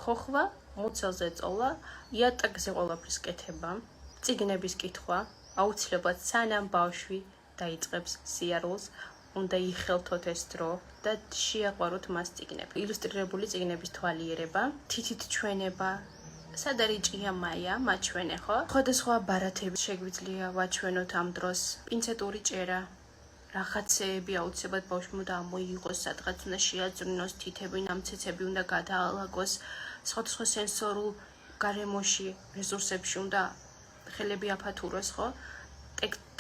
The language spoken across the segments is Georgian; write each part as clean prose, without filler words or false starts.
ხოხვა, მუცელზე წოლა, იატაკზე ყველაფრის კეთება, წიგნების კითხვა, აუცილებლად სანამ ბავშვი დაიწყებს სიარულს, უნდა იხელთოთ ეს დრო და შეაყვაროთ მას წიგნები. ილუსტრირებული წიგნების თვალიერება, თითით ჩვენება, სად არის ჭია მაია, მაჩვენე ხო? სხვადასხვა ბარათები შეგვიძლია ვაჩვენოთ ამ დროს, პინცეტური ჭერა, რაღაცეები აუცილებლად ბავშვმა უნდა ამოიღოს, სადღაც უნდა შეაძვრინოს, თითები, ნამცეცები უნდა გადაალაგოს, სხვადასხვა სენსორულ გარემოში, რესურსებში უნდა ხელები აფათუროს, ხო?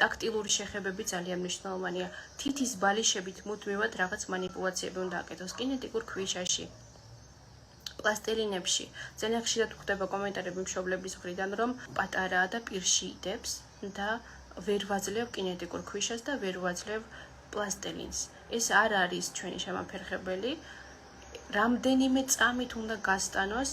ტაქტილური შეხებები ძალიან მნიშვნელოვანია. თითის ბალიშებით მუდმივად რაღაც манипуляციები უნდა აკეთოს კინეტიკურ ქვიშაში. პლასტელინებში ძალიან ხშირად გვხვდება კომენტარები მშობლების მხრიდან, რომ პატარაა და პირში იდებს და ვერ ვაძლევ კინეტიკურ ქვიშას და ვერ ვაძლევ პლასტელინს. ეს არ არის ჩვენი შემაფერხებელი. რამდენიმე წამით უნდა გასტანოს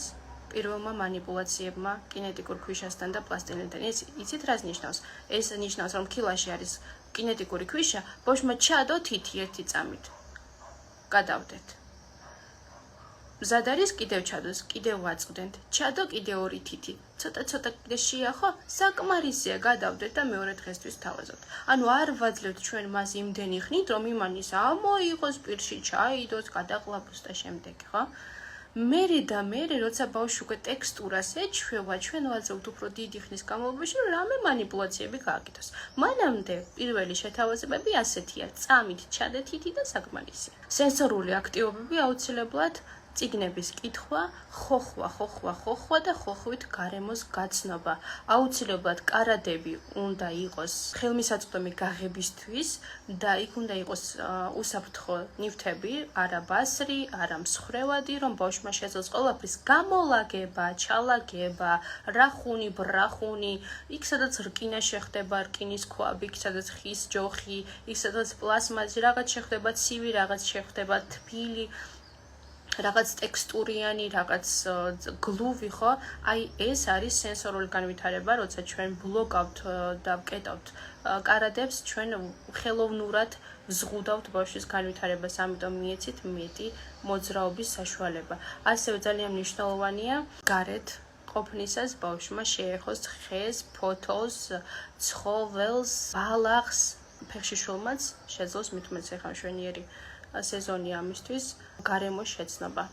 პირველმა манипуляციებმა კინეტიკურ ქვიშასთან და პლასტელინთან. ეს იცით რას ნიშნავს? ეს ნიშნავს, რომ ქილაში არის კინეტიკური ქვიშა, ბავშვმა ჩადო თითი ერთი წამით. გადავდეთ. მზად არის კიდევ ჩადოს, კიდევ ვაწყდეთ. ჩადო კიდევ ორი თითი. ცოტა კიდე შეახო, საკმარისია, გადავდეთ და მეორე დღესთვის თავაზობთ. ანუ არ ვაძლევთ ჩვენ მას იმდენი ხნით, რომ იმანის ამოიღოს, პირში ჩაიდოს, გადაყლაპოს და შემდეგ, ხო? მერე, როცა ბავშვი უკვე ტექსტურას ეჩვევა, ჩვენ ვაძლევთ უფრო დიდი ხნის განმავლობაში, რომ რამე манипуляციები გააკეთოს. მანამდე პირველი შეთავაზებები ასეთია: წამით ჩადე თითი და საკმარისია. სენსორული აქტივობები აუცილებლად წიგნების კითხვა, ხოხვა და ხოხვით გარემოს გაცნობა. აუცილებლად კარადები უნდა იყოს ხელმისაწვდომი გაღებისთვის და იქ უნდა იყოს უსაფრთხო ნივთები, არა ბასრი, არა მსხრევადი, რომ ბავშვმა შეძლოს ყველაფრის გამოლაგება, ჩალაგება, რახუნი, ბრახუნი, იქ სადაც რკინა შეხდება, რკინის ქვაბი, იქ სადაც ხის ჯოხი, იქ სადაც პლასმასი, რაღაც შეხდება, ცივი რაღაც შეხდება, თბილი, რაღაც ტექსტურიანი, რაღაც გლუვი, ხო? აი ეს არის სენსორული განვითარება, როცა ჩვენ ბლოკავთ და ვკეტავთ კარადებს, ჩვენ ხელოვნურად ვზღუდავთ ბავშვის განვითარებას, ამიტომ მიეცით მეტი მოძრაობის საშუალება. ასევე ძალიან მნიშვნელოვანია გარეთ ყოფნისას ბავშვმა შეეხოს ხეს, ფოთოლს, ცხოველს, ბალახს, ფეხში შვილმაც შეძლოს მithumetes ახლა მშვენიერი სეზონი ამისთვის გარემოს შეცნობა.